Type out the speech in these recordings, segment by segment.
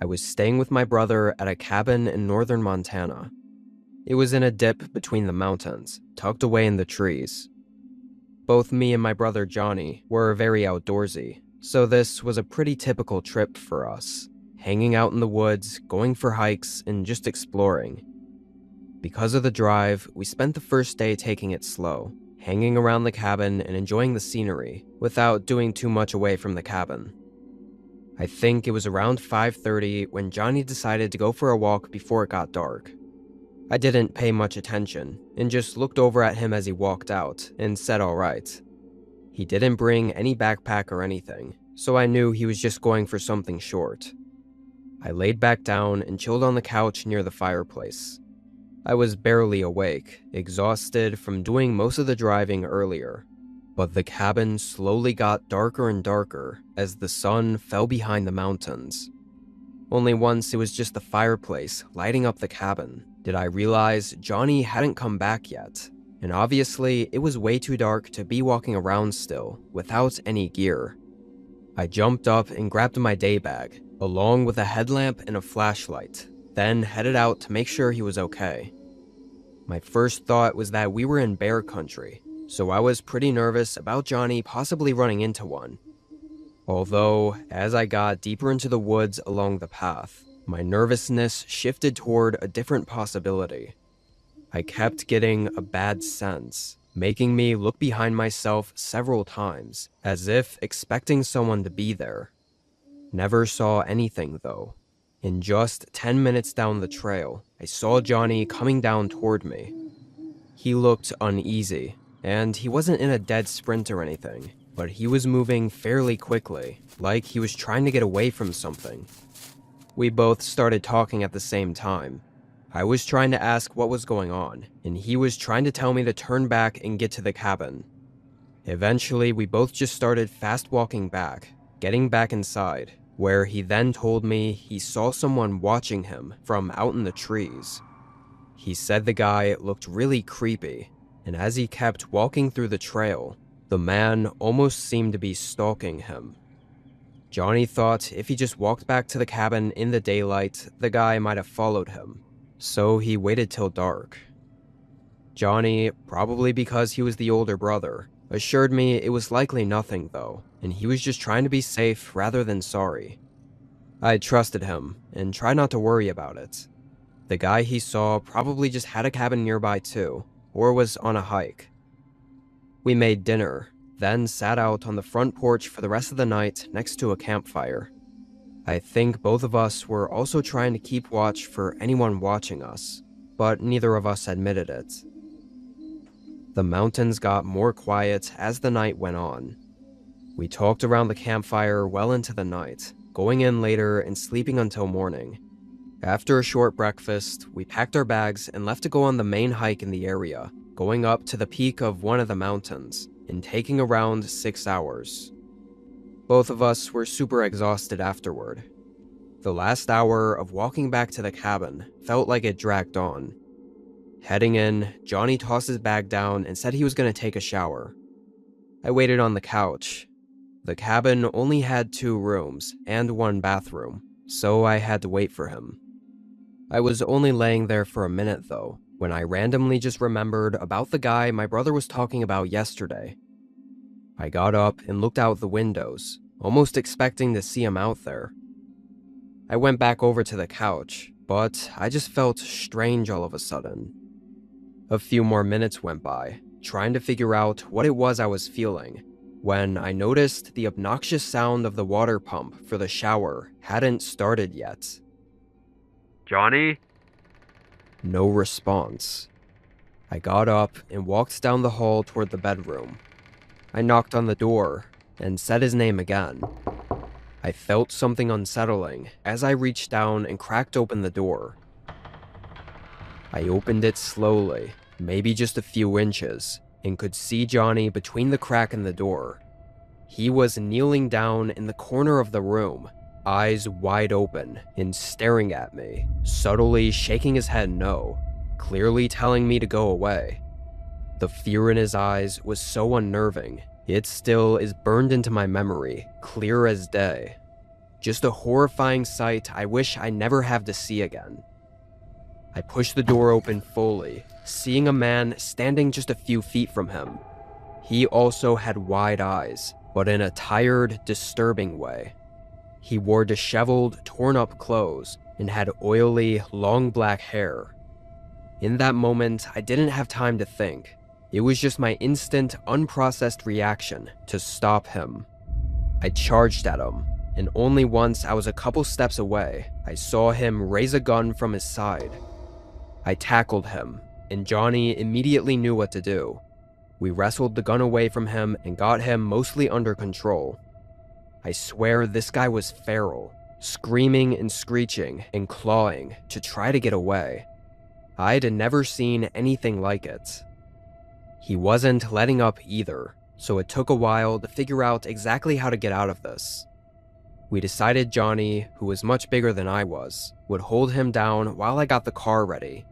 I was staying with my brother at a cabin in northern Montana. It was in a dip between the mountains, tucked away in the trees. Both me and my brother Johnny were very outdoorsy, so this was a pretty typical trip for us, hanging out in the woods, going for hikes, and just exploring. Because of the drive, we spent the first day taking it slow, hanging around the cabin and enjoying the scenery, without doing too much away from the cabin. I think it was around 5:30 when Johnny decided to go for a walk before it got dark. I didn't pay much attention, and just looked over at him as he walked out, and said alright. He didn't bring any backpack or anything, so I knew he was just going for something short. I laid back down and chilled on the couch near the fireplace. I was barely awake, exhausted from doing most of the driving earlier, but the cabin slowly got darker and darker as the sun fell behind the mountains. Only once it was just the fireplace lighting up the cabin did I realize Johnny hadn't come back yet, and obviously it was way too dark to be walking around still without any gear. I jumped up and grabbed my day bag, along with a headlamp and a flashlight, then headed out to make sure he was okay. My first thought was that we were in bear country, so I was pretty nervous about Johnny possibly running into one. Although, as I got deeper into the woods along the path, my nervousness shifted toward a different possibility. I kept getting a bad sense, making me look behind myself several times, as if expecting someone to be there. Never saw anything though. In just 10 minutes down the trail, I saw Johnny coming down toward me. He looked uneasy, and he wasn't in a dead sprint or anything, but he was moving fairly quickly, like he was trying to get away from something. We both started talking at the same time. I was trying to ask what was going on, and he was trying to tell me to turn back and get to the cabin. Eventually, we both just started fast walking back, getting back inside, where he then told me he saw someone watching him from out in the trees. He said the guy looked really creepy, and as he kept walking through the trail, the man almost seemed to be stalking him. Johnny thought if he just walked back to the cabin in the daylight, the guy might have followed him, so he waited till dark. Johnny, probably because he was the older brother, assured me it was likely nothing though, and he was just trying to be safe rather than sorry. I trusted him, and tried not to worry about it. The guy he saw probably just had a cabin nearby too, or was on a hike. We made dinner, then sat out on the front porch for the rest of the night next to a campfire. I think both of us were also trying to keep watch for anyone watching us, but neither of us admitted it. The mountains got more quiet as the night went on. We talked around the campfire well into the night, going in later and sleeping until morning. After a short breakfast, we packed our bags and left to go on the main hike in the area, going up to the peak of one of the mountains, and taking around 6 hours. Both of us were super exhausted afterward. The last hour of walking back to the cabin felt like it dragged on. Heading in, Johnny tossed his bag down and said he was going to take a shower. I waited on the couch. The cabin only had 2 rooms and 1 bathroom, so I had to wait for him. I was only laying there for a minute though, when I randomly just remembered about the guy my brother was talking about yesterday. I got up and looked out the windows, almost expecting to see him out there. I went back over to the couch, but I just felt strange all of a sudden. A few more minutes went by, trying to figure out what it was I was feeling, when I noticed the obnoxious sound of the water pump for the shower hadn't started yet. Johnny? No response. I got up and walked down the hall toward the bedroom. I knocked on the door and said his name again. I felt something unsettling as I reached down and cracked open the door. I opened it slowly, maybe just a few inches, and could see Johnny between the crack in the door. He was kneeling down in the corner of the room, eyes wide open and staring at me, subtly shaking his head no, clearly telling me to go away. The fear in his eyes was so unnerving, it still is burned into my memory, clear as day. Just a horrifying sight I wish I never have to see again. I pushed the door open fully, seeing a man standing just a few feet from him. He also had wide eyes, but in a tired, disturbing way. He wore disheveled, torn-up clothes and had oily, long black hair. In that moment, I didn't have time to think. It was just my instant, unprocessed reaction to stop him. I charged at him, and only once I was a couple steps away, I saw him raise a gun from his side. I tackled him, and Johnny immediately knew what to do. We wrestled the gun away from him and got him mostly under control. I swear this guy was feral, screaming and screeching and clawing to try to get away. I'd never seen anything like it. He wasn't letting up either, so it took a while to figure out exactly how to get out of this. We decided Johnny, who was much bigger than I was, would hold him down while I got the car ready.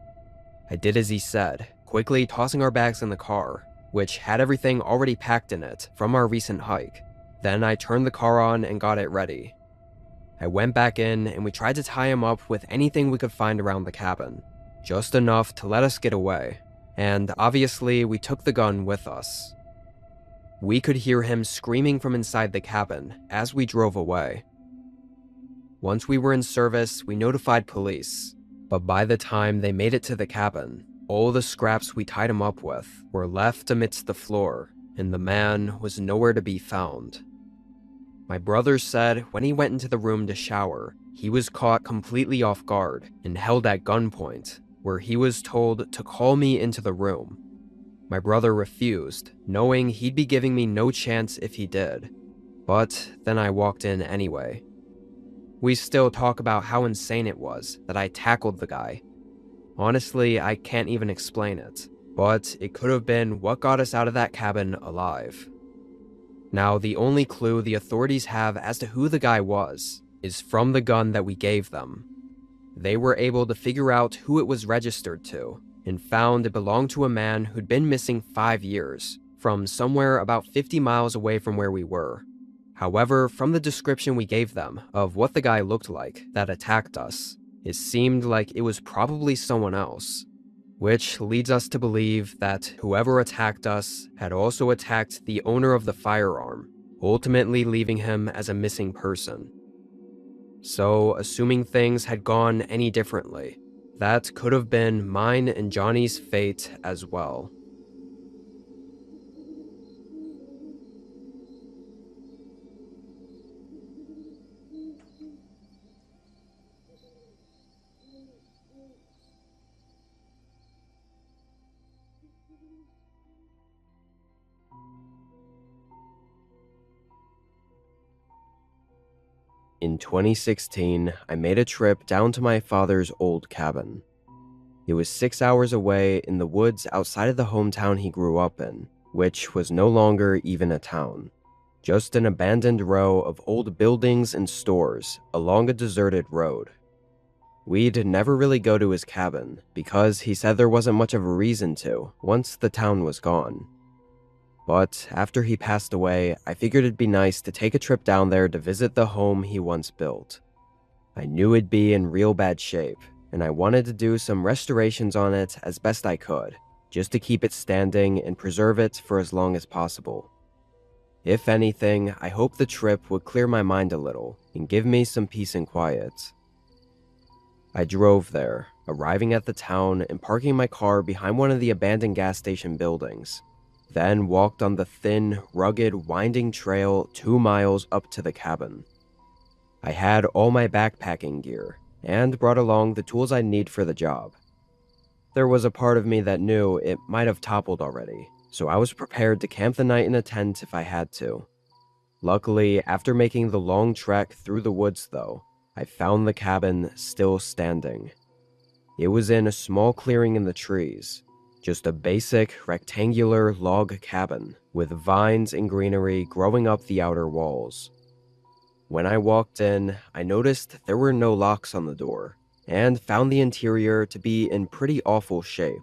I did as he said, quickly tossing our bags in the car, which had everything already packed in it from our recent hike. Then I turned the car on and got it ready. I went back in and we tried to tie him up with anything we could find around the cabin, just enough to let us get away, and obviously we took the gun with us. We could hear him screaming from inside the cabin as we drove away. Once we were in service, we notified police, but by the time they made it to the cabin, all the scraps we tied him up with were left amidst the floor, and the man was nowhere to be found. My brother said when he went into the room to shower, he was caught completely off guard and held at gunpoint, where he was told to call me into the room. My brother refused, knowing he'd be giving me no chance if he did, but then I walked in anyway. We still talk about how insane it was that I tackled the guy. Honestly, I can't even explain it, but it could have been what got us out of that cabin alive. Now, the only clue the authorities have as to who the guy was is from the gun that we gave them. They were able to figure out who it was registered to, and found it belonged to a man who'd been missing 5 years, from somewhere about 50 miles away from where we were. However, from the description we gave them of what the guy looked like that attacked us, it seemed like it was probably someone else, which leads us to believe that whoever attacked us had also attacked the owner of the firearm, ultimately leaving him as a missing person. So, assuming things had gone any differently, that could have been mine and Johnny's fate as well. In 2016, I made a trip down to my father's old cabin. It was 6 hours away in the woods outside of the hometown he grew up in, which was no longer even a town. Just an abandoned row of old buildings and stores along a deserted road. We'd never really go to his cabin, because he said there wasn't much of a reason to once the town was gone. But after he passed away, I figured it'd be nice to take a trip down there to visit the home he once built. I knew it'd be in real bad shape, and I wanted to do some restorations on it as best I could, just to keep it standing and preserve it for as long as possible. If anything, I hope the trip would clear my mind a little and give me some peace and quiet. I drove there, arriving at the town and parking my car behind one of the abandoned gas station buildings. Then walked on the thin, rugged, winding trail 2 miles up to the cabin. I had all my backpacking gear, and brought along the tools I'd need for the job. There was a part of me that knew it might have toppled already, so I was prepared to camp the night in a tent if I had to. Luckily, after making the long trek through the woods though, I found the cabin still standing. It was in a small clearing in the trees. Just a basic, rectangular log cabin, with vines and greenery growing up the outer walls. When I walked in, I noticed there were no locks on the door, and found the interior to be in pretty awful shape.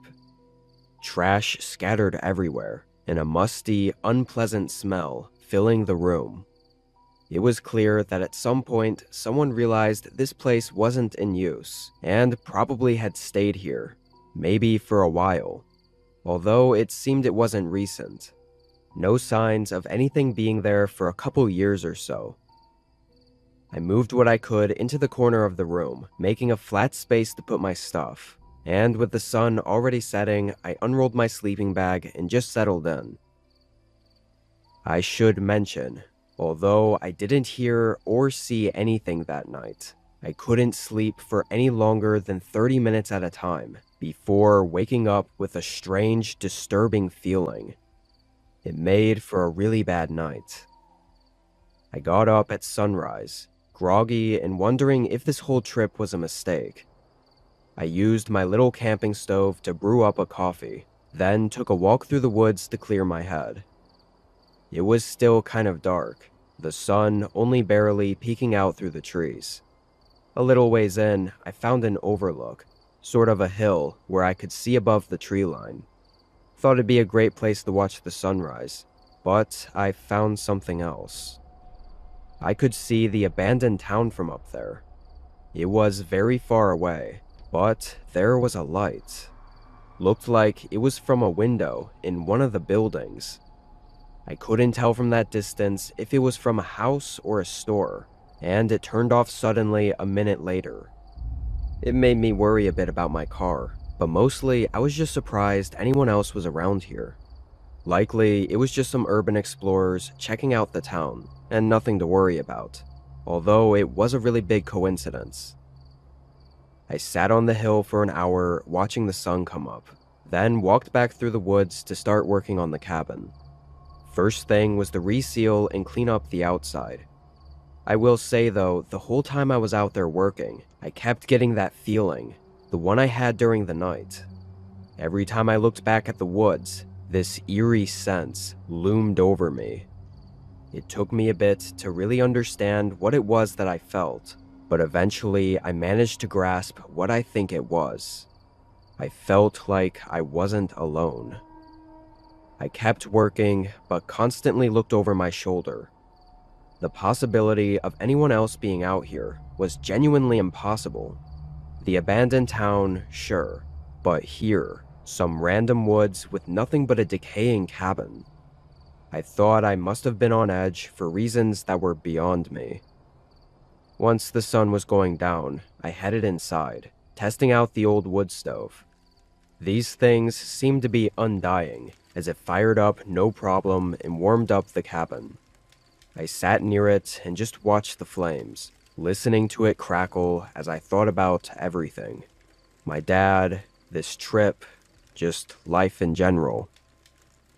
Trash scattered everywhere, and a musty, unpleasant smell filling the room. It was clear that at some point, someone realized this place wasn't in use, and probably had stayed here, maybe for a while, although it seemed it wasn't recent. No signs of anything being there for a couple years or so. I moved what I could into the corner of the room, making a flat space to put my stuff, and with the sun already setting, I unrolled my sleeping bag and just settled in. I should mention, although I didn't hear or see anything that night, I couldn't sleep for any longer than 30 minutes at a time before waking up with a strange, disturbing feeling. It made for a really bad night. I got up at sunrise, groggy and wondering if this whole trip was a mistake. I used my little camping stove to brew up a coffee, then took a walk through the woods to clear my head. It was still kind of dark, the sun only barely peeking out through the trees. A little ways in, I found an overlook, sort of a hill where I could see above the tree line. Thought it'd be a great place to watch the sunrise, but I found something else. I could see the abandoned town from up there. It was very far away, but there was a light. Looked like it was from a window in one of the buildings. I couldn't tell from that distance if it was from a house or a store, and it turned off suddenly a minute later. It made me worry a bit about my car, but mostly I was just surprised anyone else was around here. Likely, it was just some urban explorers checking out the town, and nothing to worry about, although it was a really big coincidence. I sat on the hill for an hour watching the sun come up, then walked back through the woods to start working on the cabin. First thing was to reseal and clean up the outside. I will say though, the whole time I was out there working, I kept getting that feeling, the one I had during the night. Every time I looked back at the woods, this eerie sense loomed over me. It took me a bit to really understand what it was that I felt, but eventually I managed to grasp what I think it was. I felt like I wasn't alone. I kept working, but constantly looked over my shoulder. The possibility of anyone else being out here was genuinely impossible. The abandoned town, sure, but here, some random woods with nothing but a decaying cabin. I thought I must have been on edge for reasons that were beyond me. Once the sun was going down, I headed inside, testing out the old wood stove. These things seemed to be undying, as it fired up no problem and warmed up the cabin. I sat near it and just watched the flames, listening to it crackle as I thought about everything. My dad, this trip, just life in general.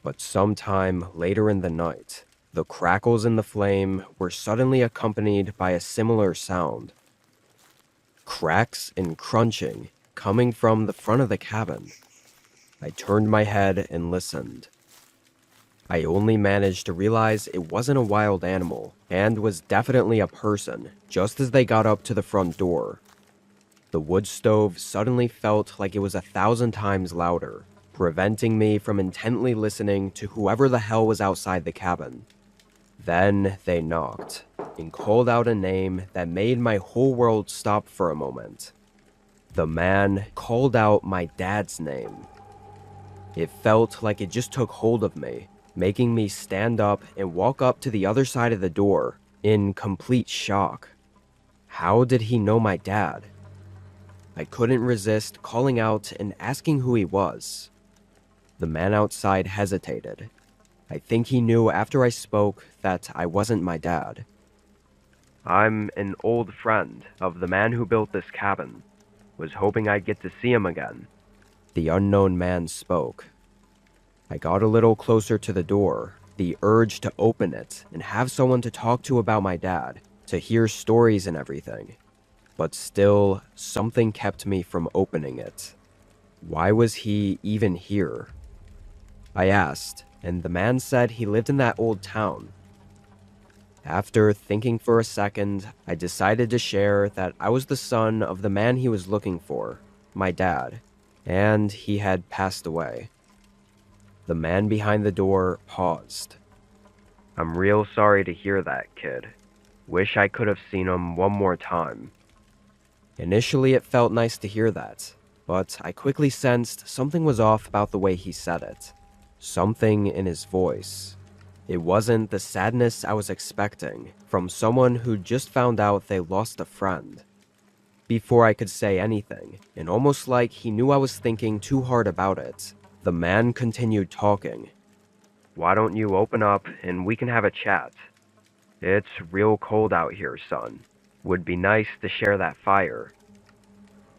But sometime later in the night, the crackles in the flame were suddenly accompanied by a similar sound. Cracks and crunching coming from the front of the cabin. I turned my head and listened. I only managed to realize it wasn't a wild animal and was definitely a person just as they got up to the front door. The wood stove suddenly felt like it was 1,000 times louder, preventing me from intently listening to whoever the hell was outside the cabin. Then they knocked and called out a name that made my whole world stop for a moment. The man called out my dad's name. It felt like it just took hold of me, making me stand up and walk up to the other side of the door in complete shock. How did he know my dad? I couldn't resist calling out and asking who he was. The man outside hesitated. I think he knew after I spoke that I wasn't my dad. I'm an old friend of the man who built this cabin. Was hoping I'd get to see him again. The unknown man spoke. I got a little closer to the door, the urge to open it and have someone to talk to about my dad, to hear stories and everything. But still, something kept me from opening it. Why was he even here? I asked, and the man said he lived in that old town. After thinking for a second, I decided to share that I was the son of the man he was looking for, my dad, and he had passed away. The man behind the door paused. I'm real sorry to hear that, kid. Wish I could have seen him one more time. Initially, it felt nice to hear that, but I quickly sensed something was off about the way he said it. Something in his voice. It wasn't the sadness I was expecting from someone who just found out they lost a friend. Before I could say anything, and almost like he knew I was thinking too hard about it, the man continued talking. Why don't you open up and we can have a chat? It's real cold out here, son. Would be nice to share that fire.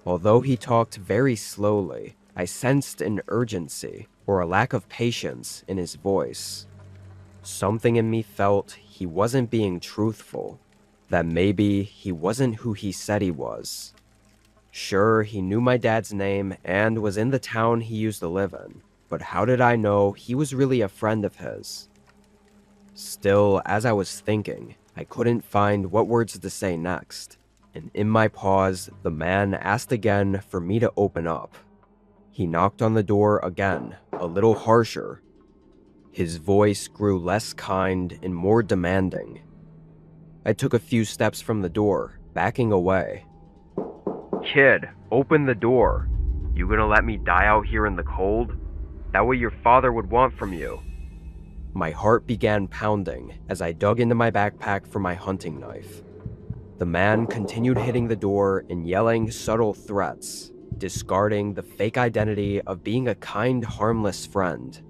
Although he talked very slowly, I sensed an urgency or a lack of patience in his voice. Something in me felt he wasn't being truthful, that maybe he wasn't who he said he was. Sure, he knew my dad's name and was in the town he used to live in, but how did I know he was really a friend of his? Still, as I was thinking, I couldn't find what words to say next, and in my pause, the man asked again for me to open up. He knocked on the door again, a little harsher. His voice grew less kind and more demanding. I took a few steps from the door, backing away. Kid, open the door. You gonna let me die out here in the cold? That what your father would want from you. My heart began pounding as I dug into my backpack for my hunting knife. The man continued hitting the door and yelling subtle threats, discarding the fake identity of being a kind, harmless friend.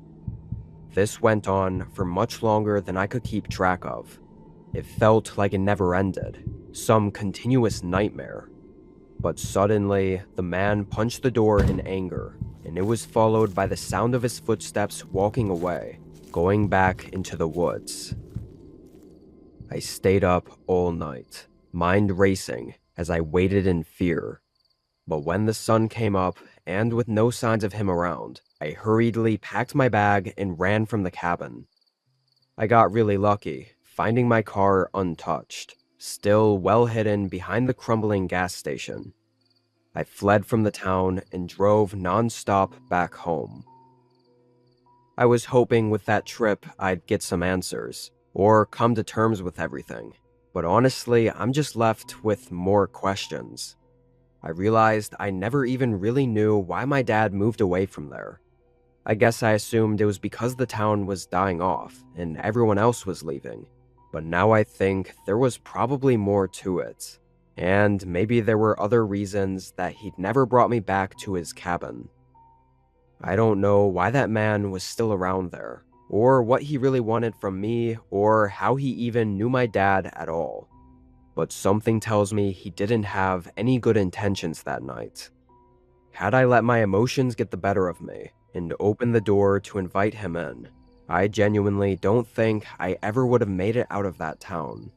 This went on for much longer than I could keep track of. It felt like it never ended, some continuous nightmare. But suddenly, the man punched the door in anger, and it was followed by the sound of his footsteps walking away, going back into the woods. I stayed up all night, mind racing as I waited in fear. But when the sun came up, and with no signs of him around, I hurriedly packed my bag and ran from the cabin. I got really lucky, finding my car untouched, still well hidden behind the crumbling gas station. I fled from the town and drove non-stop back home. I was hoping with that trip I'd get some answers, or come to terms with everything, but honestly, I'm just left with more questions. I realized I never even really knew why my dad moved away from there. I guess I assumed it was because the town was dying off and everyone else was leaving, but now I think there was probably more to it, and maybe there were other reasons that he'd never brought me back to his cabin. I don't know why that man was still around there, or what he really wanted from me, or how he even knew my dad at all. But something tells me he didn't have any good intentions that night. Had I let my emotions get the better of me and opened the door to invite him in, I genuinely don't think I ever would have made it out of that town.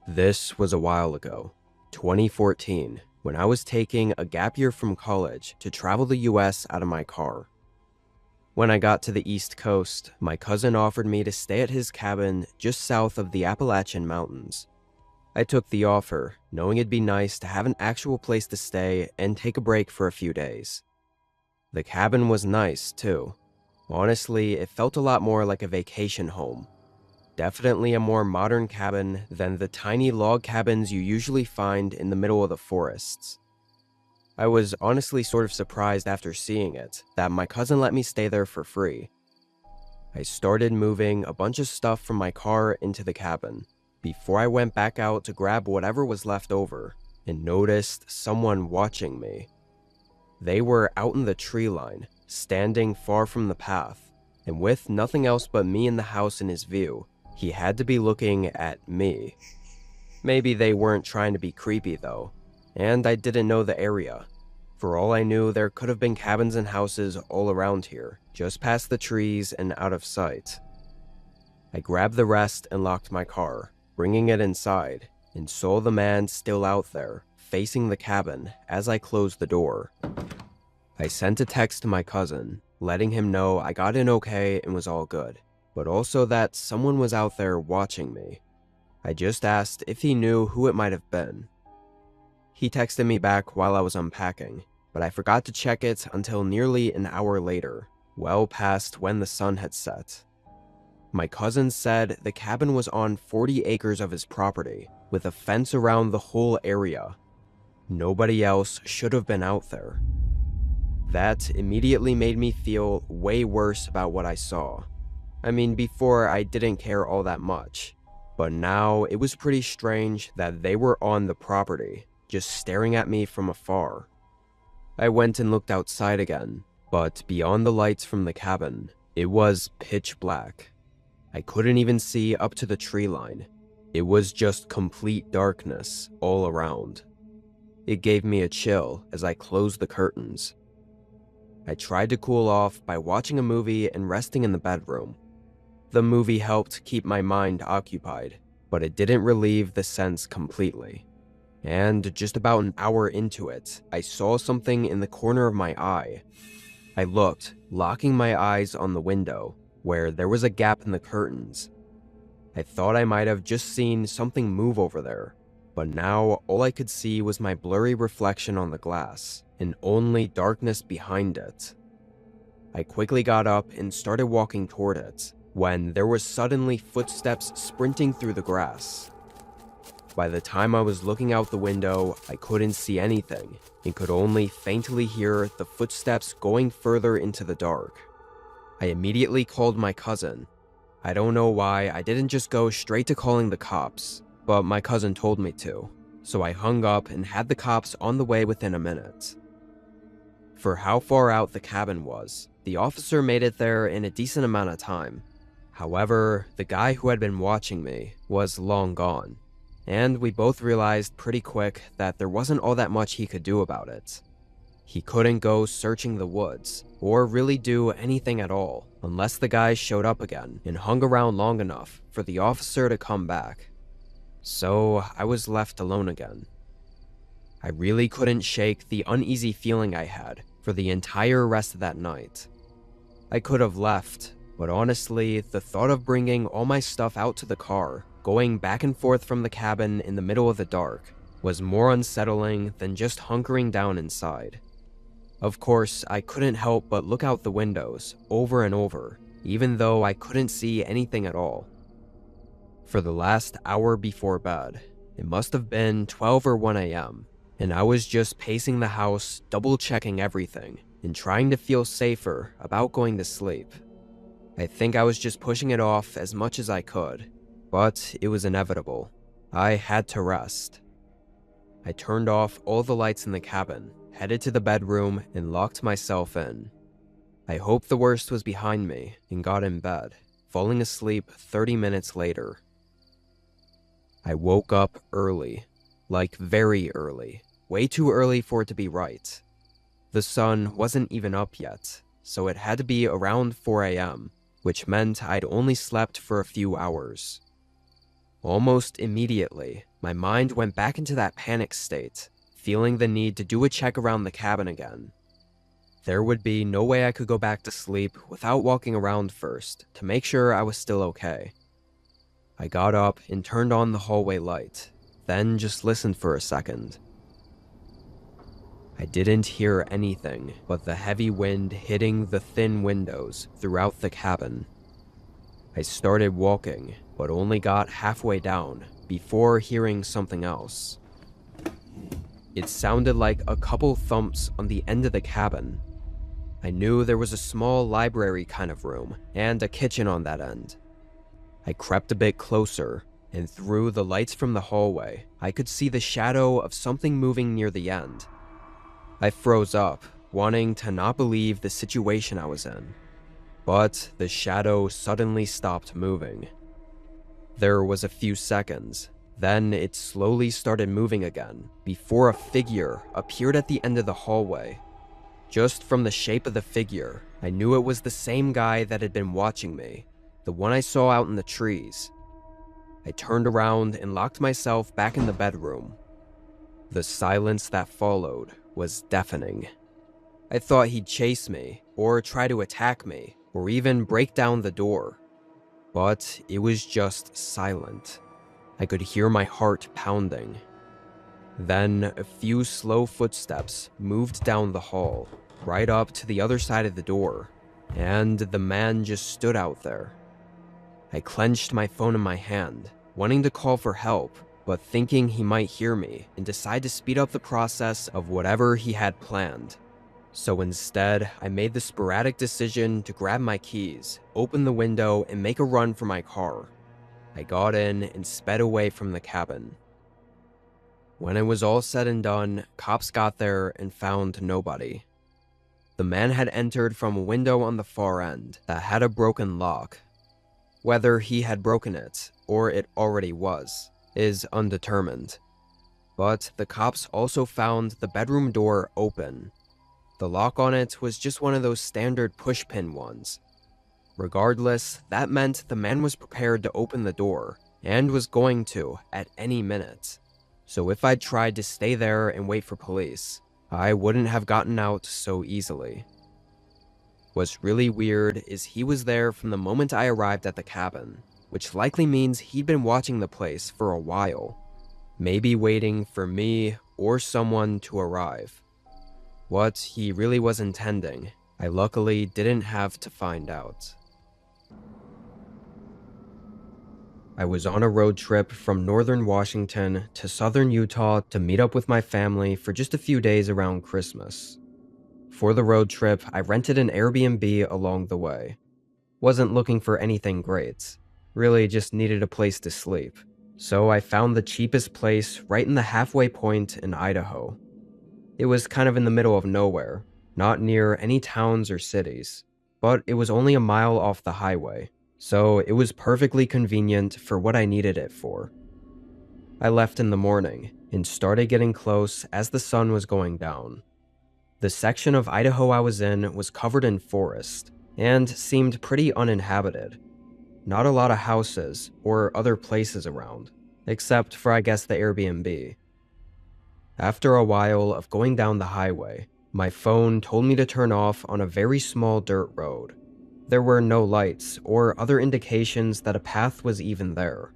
This was a while ago, 2014, when I was taking a gap year from college to travel the US out of my car. When I got to the East Coast, my cousin offered me to stay at his cabin just south of the Appalachian Mountains. I took the offer, knowing it'd be nice to have an actual place to stay and take a break for a few days. The cabin was nice, too. Honestly, it felt a lot more like a vacation home. Definitely a more modern cabin than the tiny log cabins you usually find in the middle of the forests. I was honestly sort of surprised after seeing it that my cousin let me stay there for free. I started moving a bunch of stuff from my car into the cabin before I went back out to grab whatever was left over and noticed someone watching me. They were out in the tree line, standing far from the path, and with nothing else but me in the house in his view, he had to be looking at me. Maybe they weren't trying to be creepy though, and I didn't know the area. For all I knew, there could have been cabins and houses all around here, just past the trees and out of sight. I grabbed the rest and locked my car, bringing it inside, and saw the man still out there, facing the cabin as I closed the door. I sent a text to my cousin, letting him know I got in okay and was all good, but also that someone was out there watching me. I just asked if he knew who it might have been. He texted me back while I was unpacking, but I forgot to check it until nearly an hour later, well past when the sun had set. My cousin said the cabin was on 40 acres of his property, with a fence around the whole area. Nobody else should have been out there. That immediately made me feel way worse about what I saw. I mean, before I didn't care all that much, but now it was pretty strange that they were on the property, just staring at me from afar. I went and looked outside again, but beyond the lights from the cabin, it was pitch black. I couldn't even see up to the tree line. It was just complete darkness all around. It gave me a chill as I closed the curtains. I tried to cool off by watching a movie and resting in the bedroom. The movie helped keep my mind occupied, but it didn't relieve the sense completely. And just about an hour into it, I saw something in the corner of my eye. I looked, locking my eyes on the window, where there was a gap in the curtains. I thought I might have just seen something move over there, but now all I could see was my blurry reflection on the glass, and only darkness behind it. I quickly got up and started walking toward it, when there were suddenly footsteps sprinting through the grass. By the time I was looking out the window, I couldn't see anything, and could only faintly hear the footsteps going further into the dark. I immediately called my cousin. I don't know why I didn't just go straight to calling the cops, but my cousin told me to, so I hung up and had the cops on the way within a minute. For how far out the cabin was, the officer made it there in a decent amount of time. However, the guy who had been watching me was long gone, and we both realized pretty quick that there wasn't all that much he could do about it. He couldn't go searching the woods, or really do anything at all, unless the guy showed up again and hung around long enough for the officer to come back. So I was left alone again. I really couldn't shake the uneasy feeling I had for the entire rest of that night. I could have left, but honestly, the thought of bringing all my stuff out to the car, going back and forth from the cabin in the middle of the dark, was more unsettling than just hunkering down inside. Of course, I couldn't help but look out the windows over and over, even though I couldn't see anything at all. For the last hour before bed, it must have been 12 or 1 a.m., and I was just pacing the house, double-checking everything, and trying to feel safer about going to sleep. I think I was just pushing it off as much as I could, but it was inevitable. I had to rest. I turned off all the lights in the cabin, headed to the bedroom, and locked myself in. I hoped the worst was behind me and got in bed, falling asleep 30 minutes later. I woke up early, like very early, way too early for it to be right. The sun wasn't even up yet, so it had to be around 4 a.m., which meant I'd only slept for a few hours. Almost immediately, my mind went back into that panic state, feeling the need to do a check around the cabin again. There would be no way I could go back to sleep without walking around first to make sure I was still okay. I got up and turned on the hallway light, then just listened for a second. I didn't hear anything but the heavy wind hitting the thin windows throughout the cabin. I started walking, but only got halfway down before hearing something else. It sounded like a couple thumps on the end of the cabin. I knew there was a small library kind of room and a kitchen on that end. I crept a bit closer, and through the lights from the hallway, I could see the shadow of something moving near the end. I froze up, wanting to not believe the situation I was in. But the shadow suddenly stopped moving. There was a few seconds, then it slowly started moving again, before a figure appeared at the end of the hallway. Just from the shape of the figure, I knew it was the same guy that had been watching me, the one I saw out in the trees. I turned around and locked myself back in the bedroom. The silence that followed was deafening. I thought he'd chase me, or try to attack me, or even break down the door. But it was just silent. I could hear my heart pounding. Then a few slow footsteps moved down the hall, right up to the other side of the door, and the man just stood out there. I clenched my phone in my hand, wanting to call for help, but thinking he might hear me and decide to speed up the process of whatever he had planned. So instead, I made the sporadic decision to grab my keys, open the window, and make a run for my car. I got in and sped away from the cabin. When it was all said and done, cops got there and found nobody. The man had entered from a window on the far end that had a broken lock. Whether he had broken it, or it already was, is undetermined. But the cops also found the bedroom door open. The lock on it was just one of those standard pushpin ones. Regardless, that meant the man was prepared to open the door, and was going to at any minute. So if I'd tried to stay there and wait for police, I wouldn't have gotten out so easily. What's really weird is he was there from the moment I arrived at the cabin, which likely means he'd been watching the place for a while, maybe waiting for me or someone to arrive. What he really was intending, I luckily didn't have to find out. I was on a road trip from northern Washington to southern Utah to meet up with my family for just a few days around Christmas. For the road trip, I rented an Airbnb along the way. Wasn't looking for anything great, really just needed a place to sleep. So I found the cheapest place right in the halfway point in Idaho. It was kind of in the middle of nowhere, not near any towns or cities, but it was only a mile off the highway, so it was perfectly convenient for what I needed it for. I left in the morning and started getting close as the sun was going down. The section of Idaho I was in was covered in forest and seemed pretty uninhabited. Not a lot of houses or other places around, except for I guess the Airbnb. After a while of going down the highway, my phone told me to turn off on a very small dirt road. There were no lights or other indications that a path was even there.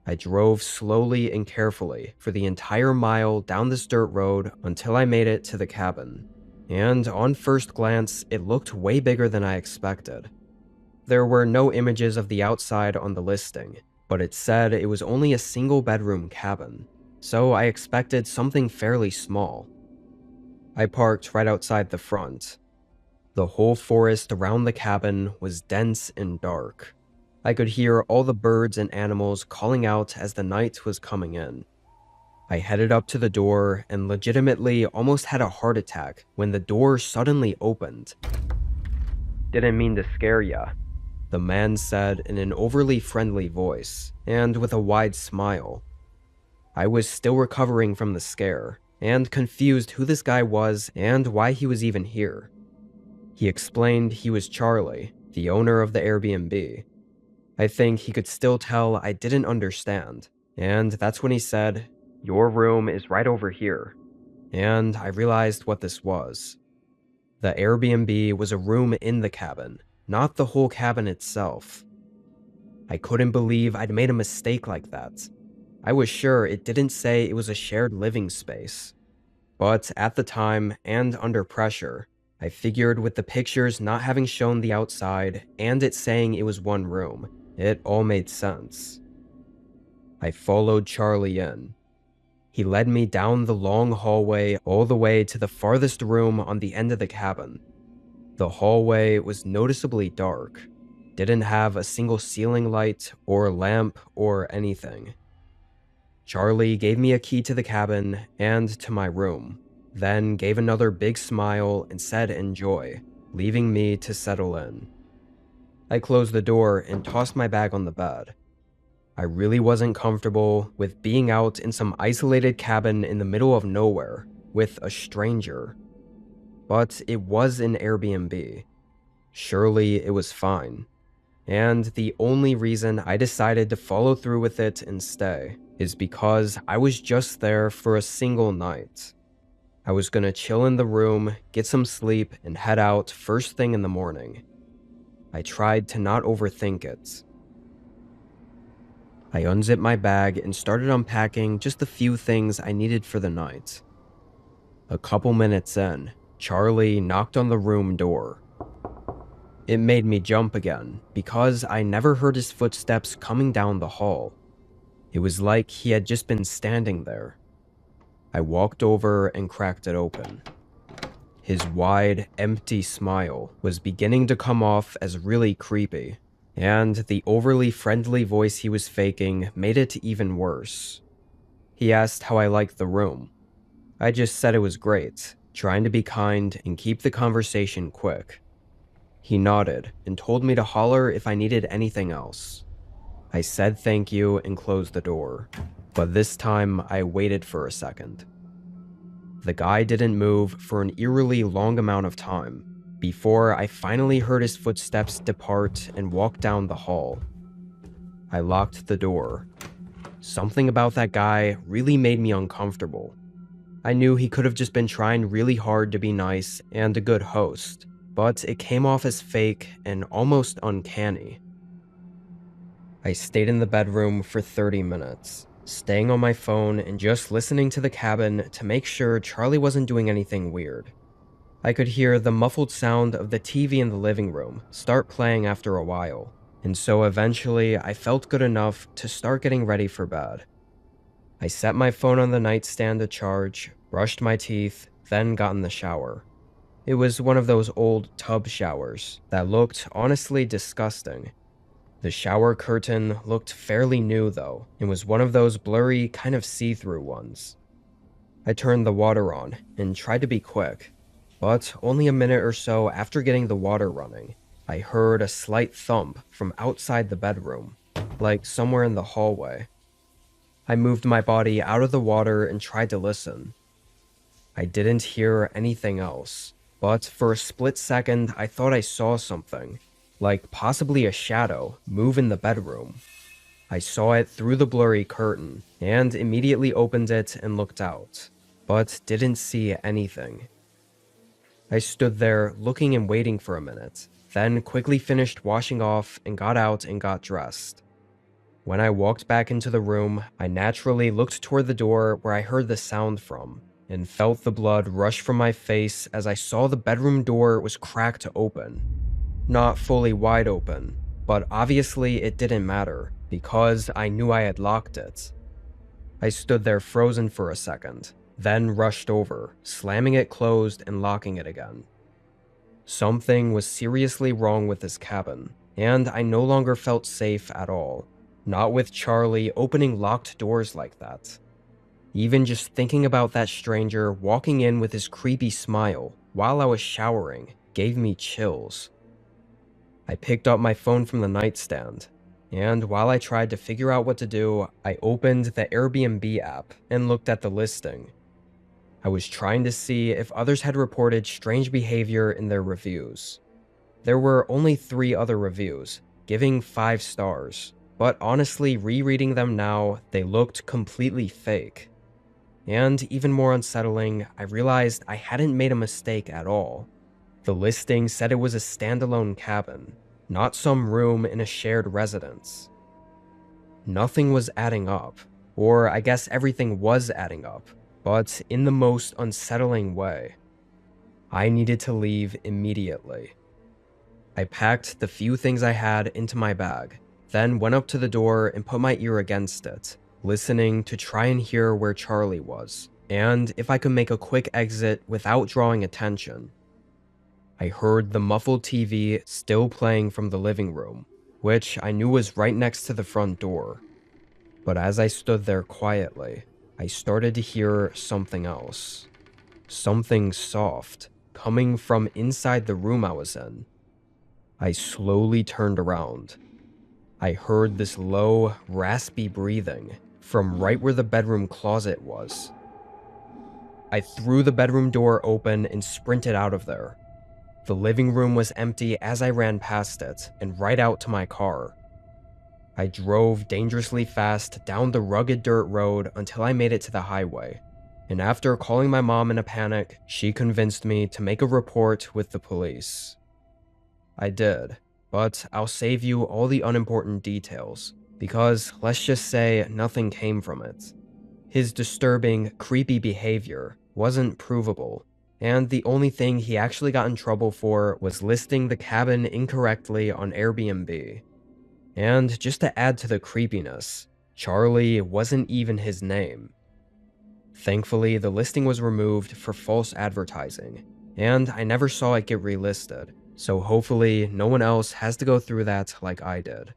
I drove slowly and carefully for the entire mile down this dirt road until I made it to the cabin, and on first glance, it looked way bigger than I expected. There were no images of the outside on the listing, but it said it was only a single bedroom cabin, so I expected something fairly small. I parked right outside the front. The whole forest around the cabin was dense and dark. I could hear all the birds and animals calling out as the night was coming in. I headed up to the door and legitimately almost had a heart attack when the door suddenly opened. Didn't mean to scare ya. The man said in an overly friendly voice and with a wide smile. I was still recovering from the scare and confused who this guy was and why he was even here. He explained he was Charlie, the owner of the Airbnb. I think he could still tell I didn't understand, and that's when he said, "Your room is right over here." And I realized what this was. The Airbnb was a room in the cabin, not the whole cabin itself. I couldn't believe I'd made a mistake like that. I was sure it didn't say it was a shared living space. But at the time, and under pressure, I figured with the pictures not having shown the outside and it saying it was one room, it all made sense. I followed Charlie in. He led me down the long hallway all the way to the farthest room on the end of the cabin. The hallway was noticeably dark, didn't have a single ceiling light or lamp or anything. Charlie gave me a key to the cabin and to my room, then gave another big smile and said enjoy, leaving me to settle in. I closed the door and tossed my bag on the bed. I really wasn't comfortable with being out in some isolated cabin in the middle of nowhere with a stranger. But it was an Airbnb. Surely it was fine. And the only reason I decided to follow through with it and stay is because I was just there for a single night. I was gonna chill in the room, get some sleep, and head out first thing in the morning. I tried to not overthink it. I unzipped my bag and started unpacking just the few things I needed for the night. A couple minutes in, Charlie knocked on the room door. It made me jump again, because I never heard his footsteps coming down the hall. It was like he had just been standing there. I walked over and cracked it open. His wide, empty smile was beginning to come off as really creepy, and the overly friendly voice he was faking made it even worse. He asked how I liked the room. I just said it was great, trying to be kind and keep the conversation quick. He nodded and told me to holler if I needed anything else. I said thank you and closed the door, but this time I waited for a second. The guy didn't move for an eerily long amount of time before I finally heard his footsteps depart and walk down the hall. I locked the door. Something about that guy really made me uncomfortable. I knew he could have just been trying really hard to be nice and a good host, but it came off as fake and almost uncanny. I stayed in the bedroom for 30 minutes, staying on my phone and just listening to the cabin to make sure Charlie wasn't doing anything weird. I could hear the muffled sound of the TV in the living room start playing after a while, and so eventually I felt good enough to start getting ready for bed. I set my phone on the nightstand to charge, brushed my teeth, then got in the shower. It was one of those old tub showers that looked honestly disgusting. The shower curtain looked fairly new though, and was one of those blurry, kind of see-through ones. I turned the water on and tried to be quick, but only a minute or so after getting the water running, I heard a slight thump from outside the bedroom, like somewhere in the hallway. I moved my body out of the water and tried to listen. I didn't hear anything else, but for a split second I thought I saw something, like possibly a shadow, move in the bedroom. I saw it through the blurry curtain, and immediately opened it and looked out, but didn't see anything. I stood there looking and waiting for a minute, then quickly finished washing off and got out and got dressed. When I walked back into the room, I naturally looked toward the door where I heard the sound from, and felt the blood rush from my face as I saw the bedroom door was cracked open. Not fully wide open, but obviously it didn't matter, because I knew I had locked it. I stood there frozen for a second, then rushed over, slamming it closed and locking it again. Something was seriously wrong with this cabin, and I no longer felt safe at all, not with Charlie opening locked doors like that. Even just thinking about that stranger walking in with his creepy smile while I was showering gave me chills. I picked up my phone from the nightstand, and while I tried to figure out what to do, I opened the Airbnb app and looked at the listing. I was trying to see if others had reported strange behavior in their reviews. There were only 3 other reviews, giving 5 stars, but honestly, rereading them now, they looked completely fake. And even more unsettling, I realized I hadn't made a mistake at all. The listing said it was a standalone cabin, not some room in a shared residence. Nothing was adding up, or I guess everything was adding up, but in the most unsettling way. I needed to leave immediately. I packed the few things I had into my bag, then went up to the door and put my ear against it, listening to try and hear where Charlie was, and if I could make a quick exit without drawing attention. I heard the muffled TV still playing from the living room, which I knew was right next to the front door. But as I stood there quietly, I started to hear something else. Something soft, coming from inside the room I was in. I slowly turned around. I heard this low, raspy breathing from right where the bedroom closet was. I threw the bedroom door open and sprinted out of there. The living room was empty as I ran past it and right out to my car. I drove dangerously fast down the rugged dirt road until I made it to the highway. And after calling my mom in a panic, she convinced me to make a report with the police. I did, but I'll save you all the unimportant details, because let's just say nothing came from it. His disturbing, creepy behavior wasn't provable, and the only thing he actually got in trouble for was listing the cabin incorrectly on Airbnb. And just to add to the creepiness, Charlie wasn't even his name. Thankfully, the listing was removed for false advertising, and I never saw it get relisted, so hopefully no one else has to go through that like I did.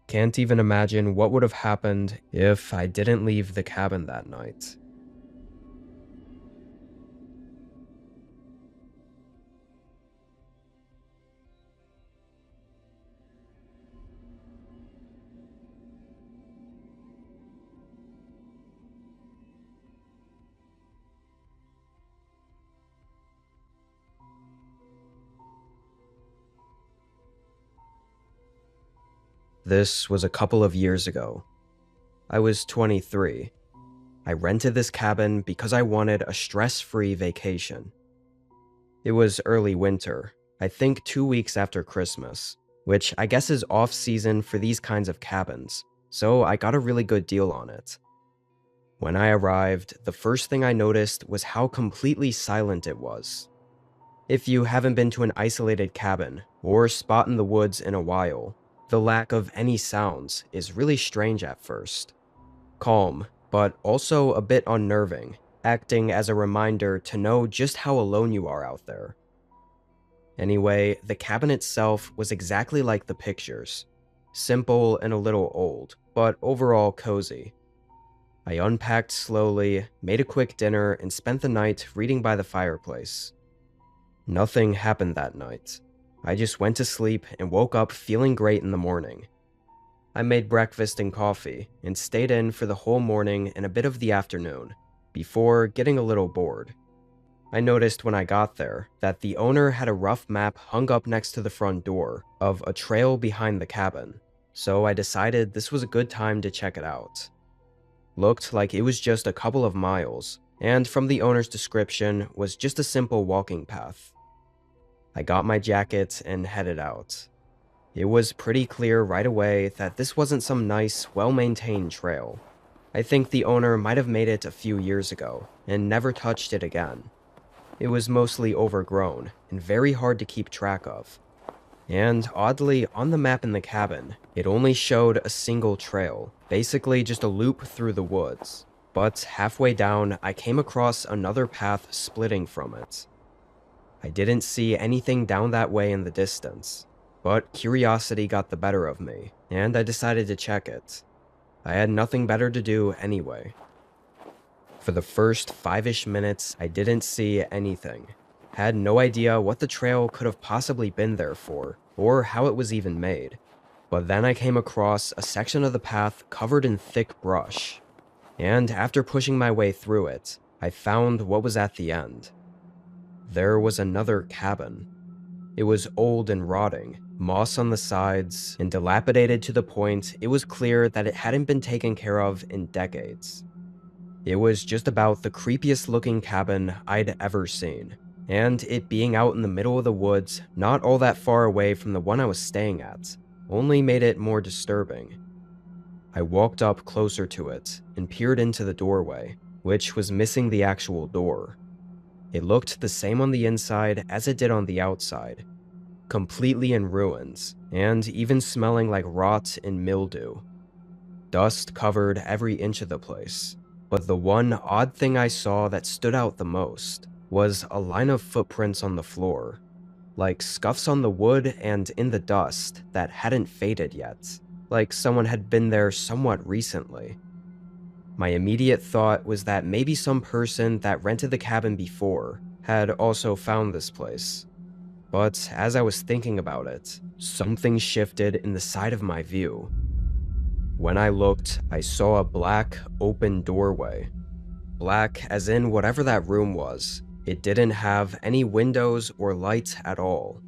Can't even imagine what would have happened if I didn't leave the cabin that night. This was a couple of years ago. I was 23. I rented this cabin because I wanted a stress-free vacation. It was early winter, I think 2 weeks after Christmas, which I guess is off-season for these kinds of cabins, so I got a really good deal on it. When I arrived, the first thing I noticed was how completely silent it was. If you haven't been to an isolated cabin or spot in the woods in a while, the lack of any sounds is really strange at first. Calm, but also a bit unnerving, acting as a reminder to know just how alone you are out there. Anyway, the cabin itself was exactly like the pictures. Simple and a little old, but overall cozy. I unpacked slowly, made a quick dinner, and spent the night reading by the fireplace. Nothing happened that night. I just went to sleep and woke up feeling great in the morning. I made breakfast and coffee, and stayed in for the whole morning and a bit of the afternoon, before getting a little bored. I noticed when I got there that the owner had a rough map hung up next to the front door of a trail behind the cabin, so I decided this was a good time to check it out. Looked like it was just a couple of miles, and from the owner's description was just a simple walking path. I got my jacket and headed out. It was pretty clear right away that this wasn't some nice, well-maintained trail. I think the owner might have made it a few years ago and never touched it again. It was mostly overgrown and very hard to keep track of. And oddly, on the map in the cabin, it only showed a single trail, basically just a loop through the woods. But halfway down, I came across another path splitting from it. I didn't see anything down that way in the distance, but curiosity got the better of me, and I decided to check it. I had nothing better to do anyway. For the first 5-ish minutes, I didn't see anything. Had no idea what the trail could have possibly been there for, or how it was even made. But then I came across a section of the path covered in thick brush. And after pushing my way through it, I found what was at the end. There was another cabin. It was old and rotting, moss on the sides, and dilapidated to the point it was clear that it hadn't been taken care of in decades. It was just about the creepiest looking cabin I'd ever seen, and it being out in the middle of the woods, not all that far away from the one I was staying at, only made it more disturbing. I walked up closer to it and peered into the doorway, which was missing the actual door. It looked the same on the inside as it did on the outside, completely in ruins, and even smelling like rot and mildew. Dust covered every inch of the place, but the one odd thing I saw that stood out the most was a line of footprints on the floor, like scuffs on the wood and in the dust that hadn't faded yet, like someone had been there somewhat recently. My immediate thought was that maybe some person that rented the cabin before had also found this place. But as I was thinking about it, something shifted in the side of my view. When I looked, I saw a black, open doorway. Black as in whatever that room was. It didn't have any windows or lights at all.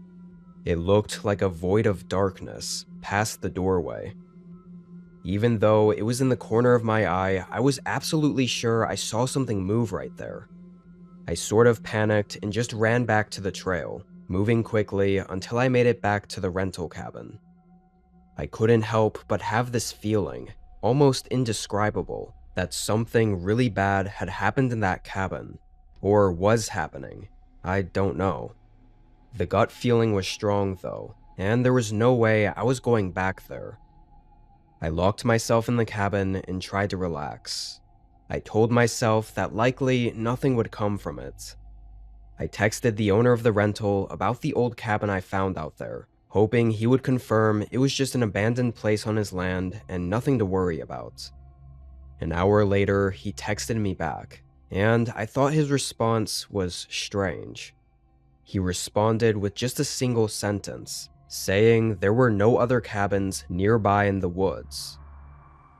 It looked like a void of darkness past the doorway. Even though it was in the corner of my eye, I was absolutely sure I saw something move right there. I sort of panicked and just ran back to the trail, moving quickly until I made it back to the rental cabin. I couldn't help but have this feeling, almost indescribable, that something really bad had happened in that cabin, or was happening. I don't know. The gut feeling was strong though, and there was no way I was going back there. I locked myself in the cabin and tried to relax. I told myself that likely nothing would come from it. I texted the owner of the rental about the old cabin I found out there, hoping he would confirm it was just an abandoned place on his land and nothing to worry about. An hour later, he texted me back, and I thought his response was strange. He responded with just a single sentence, saying there were no other cabins nearby in the woods.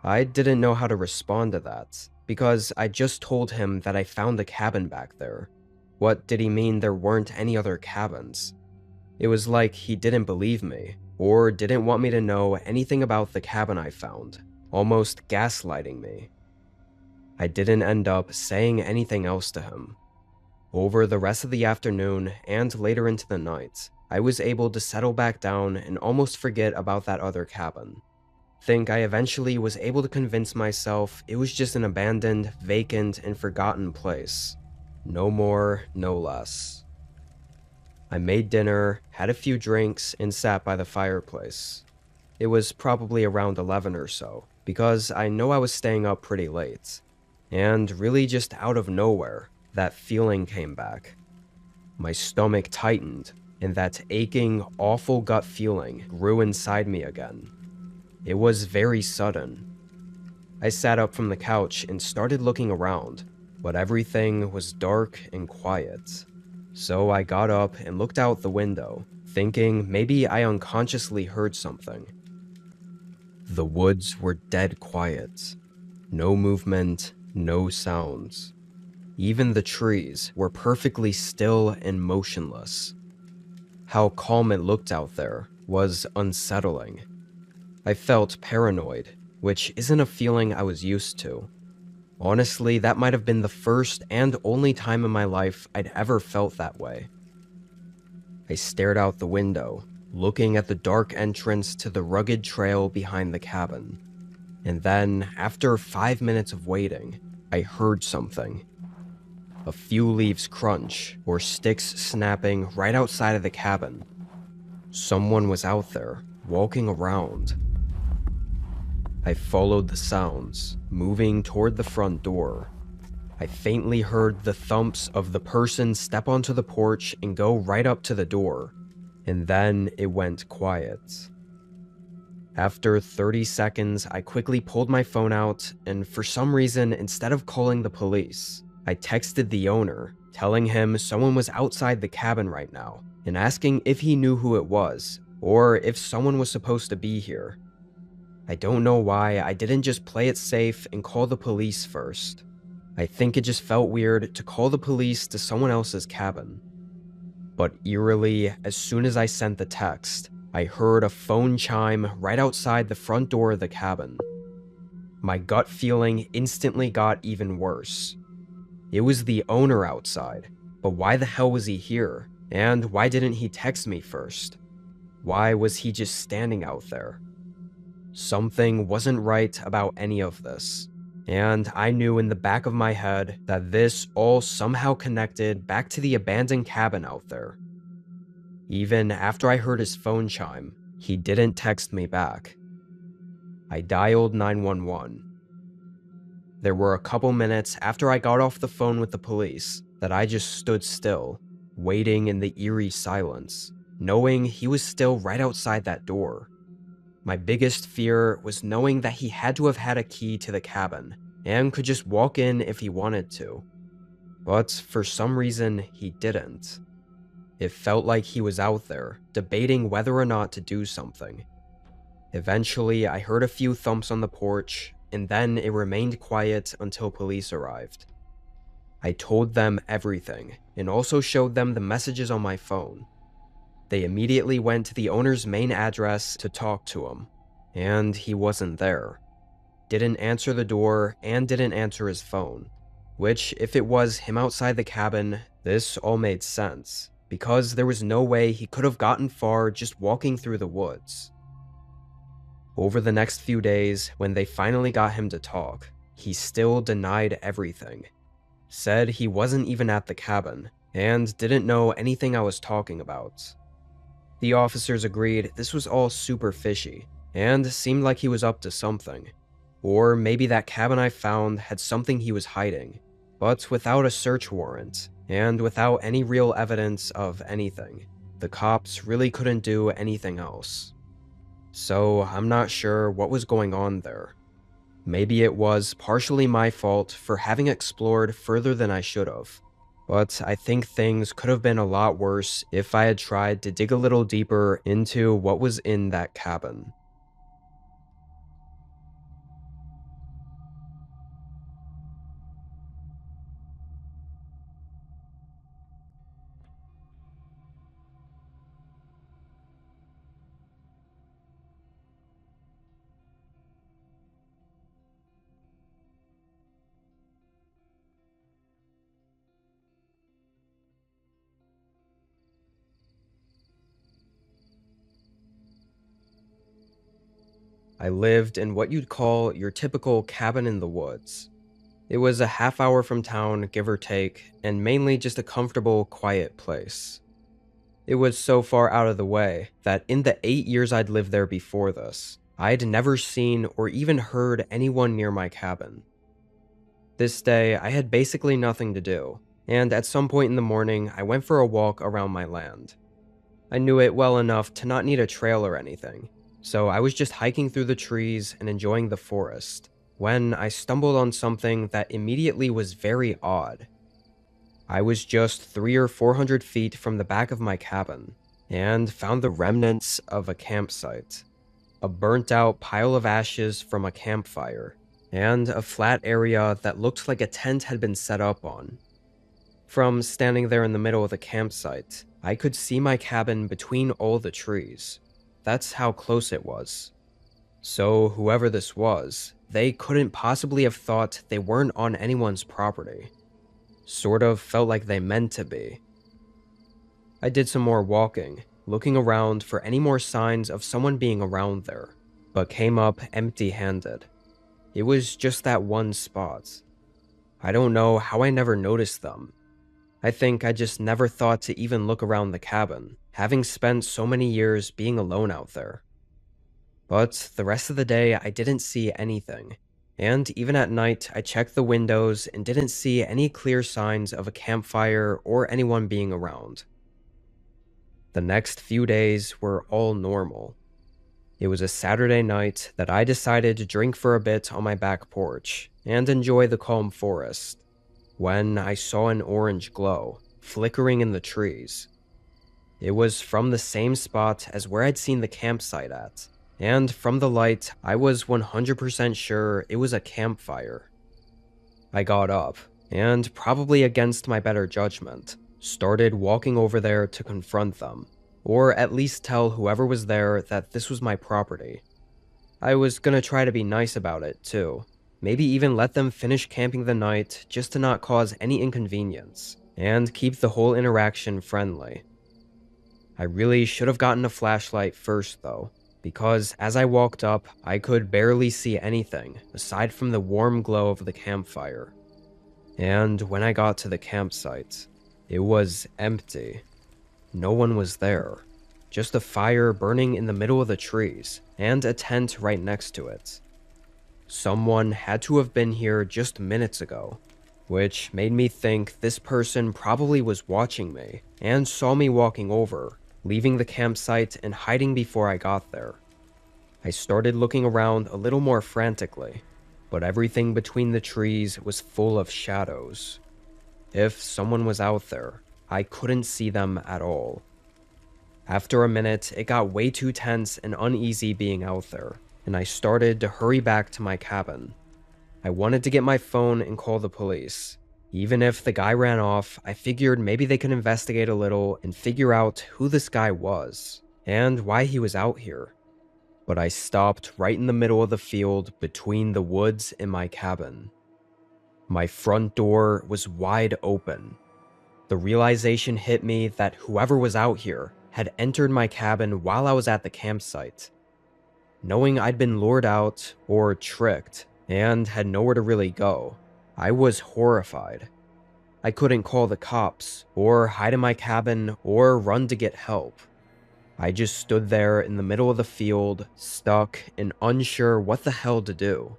I didn't know how to respond to that, because I just told him that I found a cabin back there. What did he mean there weren't any other cabins? It was like he didn't believe me, or didn't want me to know anything about the cabin I found, almost gaslighting me. I didn't end up saying anything else to him. Over the rest of the afternoon and later into the night, I was able to settle back down and almost forget about that other cabin. Think I eventually was able to convince myself it was just an abandoned, vacant, and forgotten place. No more, no less. I made dinner, had a few drinks, and sat by the fireplace. It was probably around 11 or so, because I know I was staying up pretty late. And really just out of nowhere, that feeling came back. My stomach tightened, and that aching, awful gut feeling grew inside me again. It was very sudden. I sat up from the couch and started looking around, but everything was dark and quiet. So I got up and looked out the window, thinking maybe I unconsciously heard something. The woods were dead quiet. No movement, no sounds. Even the trees were perfectly still and motionless. How calm it looked out there was unsettling. I felt paranoid, which isn't a feeling I was used to. Honestly, that might have been the first and only time in my life I'd ever felt that way. I stared out the window, looking at the dark entrance to the rugged trail behind the cabin. And then, after 5 minutes of waiting, I heard something. A few leaves crunch, or sticks snapping right outside of the cabin. Someone was out there, walking around. I followed the sounds, moving toward the front door. I faintly heard the thumps of the person step onto the porch and go right up to the door, and then it went quiet. After 30 seconds, I quickly pulled my phone out, and for some reason, instead of calling the police, I texted the owner, telling him someone was outside the cabin right now, and asking if he knew who it was, or if someone was supposed to be here. I don't know why I didn't just play it safe and call the police first. I think it just felt weird to call the police to someone else's cabin. But eerily, as soon as I sent the text, I heard a phone chime right outside the front door of the cabin. My gut feeling instantly got even worse. It was the owner outside, but why the hell was he here? And why didn't he text me first? Why was he just standing out there? Something wasn't right about any of this, and I knew in the back of my head that this all somehow connected back to the abandoned cabin out there. Even after I heard his phone chime, he didn't text me back. I dialed 911. There were a couple minutes after I got off the phone with the police that I just stood still, waiting in the eerie silence, knowing he was still right outside that door. My biggest fear was knowing that he had to have had a key to the cabin and could just walk in if he wanted to. But for some reason, he didn't. It felt like he was out there, debating whether or not to do something. Eventually, I heard a few thumps on the porch, and then it remained quiet until police arrived. I told them everything, and also showed them the messages on my phone. They immediately went to the owner's main address to talk to him, and he wasn't there. didn't answer the door, and didn't answer his phone. Which, if it was him outside the cabin, this all made sense, because there was no way he could have gotten far just walking through the woods. Over the next few days, when they finally got him to talk, he still denied everything. Said he wasn't even at the cabin, and didn't know anything I was talking about. The officers agreed this was all super fishy, and seemed like he was up to something. Or maybe that cabin I found had something he was hiding, but without a search warrant, and without any real evidence of anything, the cops really couldn't do anything else. So I'm not sure what was going on there. Maybe it was partially my fault for having explored further than I should have, but I think things could have been a lot worse if I had tried to dig a little deeper into what was in that cabin. I lived in what you'd call your typical cabin in the woods. It was a half hour from town, give or take, and mainly just a comfortable, quiet place. It was so far out of the way that in the 8 years I'd lived there before this, I'd never seen or even heard anyone near my cabin. This day, I had basically nothing to do, and at some point in the morning, I went for a walk around my land. I knew it well enough to not need a trail or anything, so I was just hiking through the trees and enjoying the forest, when I stumbled on something that immediately was very odd. I was just 300 or 400 feet from the back of my cabin, and found the remnants of a campsite. A burnt-out pile of ashes from a campfire, and a flat area that looked like a tent had been set up on. From standing there in the middle of the campsite, I could see my cabin between all the trees. That's how close it was. So whoever this was, they couldn't possibly have thought they weren't on anyone's property. Sort of felt like they meant to be. I did some more walking, looking around for any more signs of someone being around there, but came up empty-handed. It was just that one spot. I don't know how I never noticed them. I think I just never thought to even look around the cabin, having spent so many years being alone out there. But the rest of the day I didn't see anything, and even at night I checked the windows and didn't see any clear signs of a campfire or anyone being around. The next few days were all normal. It was a Saturday night that I decided to drink for a bit on my back porch and enjoy the calm forest, when I saw an orange glow flickering in the trees. It was from the same spot as where I'd seen the campsite at, and from the light I was 100% sure it was a campfire. I got up, and probably against my better judgment, started walking over there to confront them, or at least tell whoever was there that this was my property. I was gonna try to be nice about it, too. Maybe even let them finish camping the night just to not cause any inconvenience, and keep the whole interaction friendly. I really should have gotten a flashlight first, though, because as I walked up, I could barely see anything aside from the warm glow of the campfire. And when I got to the campsite, it was empty. No one was there. Just a fire burning in the middle of the trees, and a tent right next to it. Someone had to have been here just minutes ago, which made me think this person probably was watching me and saw me walking over, leaving the campsite and hiding before I got there. I started looking around a little more frantically, but everything between the trees was full of shadows. If someone was out there, I couldn't see them at all. After a minute, it got way too tense and uneasy being out there, and I started to hurry back to my cabin. I wanted to get my phone and call the police. Even if the guy ran off, I figured maybe they could investigate a little and figure out who this guy was, and why he was out here. but I stopped right in the middle of the field between the woods and my cabin. My front door was wide open. The realization hit me that whoever was out here had entered my cabin while I was at the campsite. Knowing I'd been lured out or tricked and had nowhere to really go, I was horrified. I couldn't call the cops or hide in my cabin or run to get help. I just stood there in the middle of the field, stuck and unsure what the hell to do.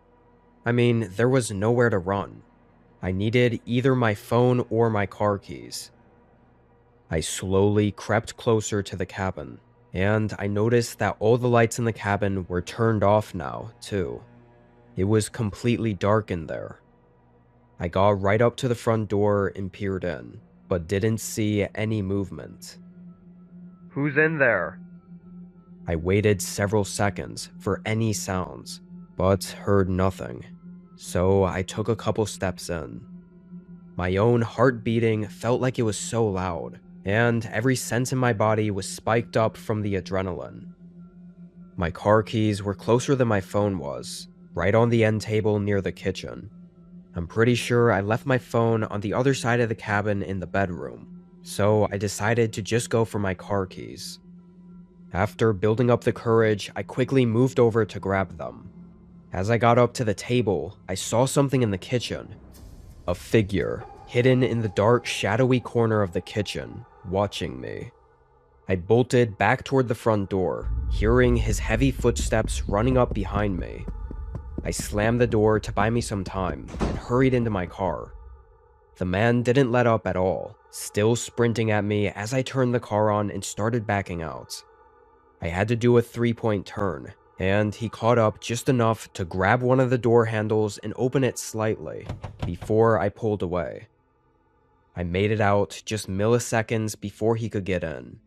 I mean, there was nowhere to run. I needed either my phone or my car keys. I slowly crept closer to the cabin, and I noticed that all the lights in the cabin were turned off now, too. It was completely dark in there. I got right up to the front door and peered in, but didn't see any movement. Who's in there? I waited several seconds for any sounds, but heard nothing, so I took a couple steps in. My own heart beating felt like it was so loud, and every sense in my body was spiked up from the adrenaline. My car keys were closer than my phone was, right on the end table near the kitchen. I'm pretty sure I left my phone on the other side of the cabin in the bedroom, so I decided to just go for my car keys. After building up the courage, I quickly moved over to grab them. As I got up to the table, I saw something in the kitchen. A figure, hidden in the dark, shadowy corner of the kitchen, watching me. I bolted back toward the front door, hearing his heavy footsteps running up behind me. I slammed the door to buy me some time and hurried into my car. The man didn't let up at all, still sprinting at me as I turned the car on and started backing out. I had to do a 3-point turn, and he caught up just enough to grab one of the door handles and open it slightly before I pulled away. I made it out just milliseconds before he could get in.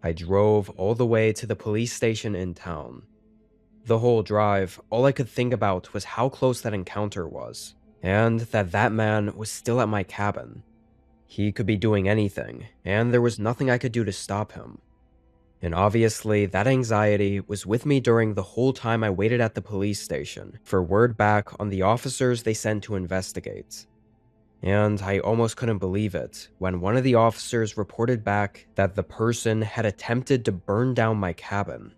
I drove all the way to the police station in town. The whole drive, all I could think about was how close that encounter was, and that man was still at my cabin. He could be doing anything, and there was nothing I could do to stop him. And obviously, that anxiety was with me during the whole time I waited at the police station for word back on the officers they sent to investigate. And I almost couldn't believe it when one of the officers reported back that the person had attempted to burn down my cabin.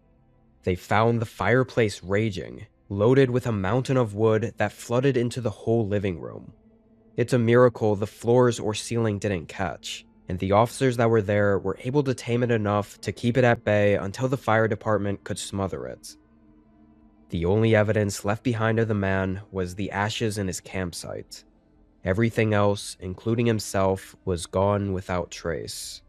They found the fireplace raging, loaded with a mountain of wood that flooded into the whole living room. It's a miracle the floors or ceiling didn't catch, and the officers that were there were able to tame it enough to keep it at bay until the fire department could smother it. The only evidence left behind of the man was the ashes in his campsite. Everything else, including himself, was gone without trace.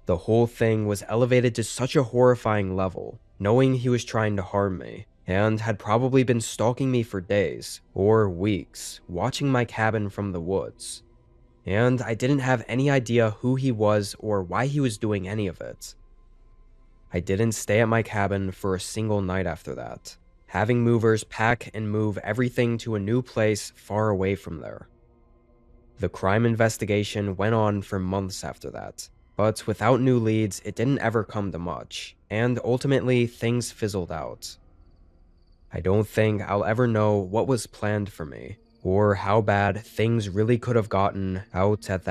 The whole thing was elevated to such a horrifying level, knowing he was trying to harm me, and had probably been stalking me for days, or weeks, watching my cabin from the woods. And I didn't have any idea who he was or why he was doing any of it. I didn't stay at my cabin for a single night after that, having movers pack and move everything to a new place far away from there. The crime investigation went on for months after that, but without new leads, it didn't ever come to much, and ultimately things fizzled out. I don't think I'll ever know what was planned for me, or how bad things really could have gotten out at that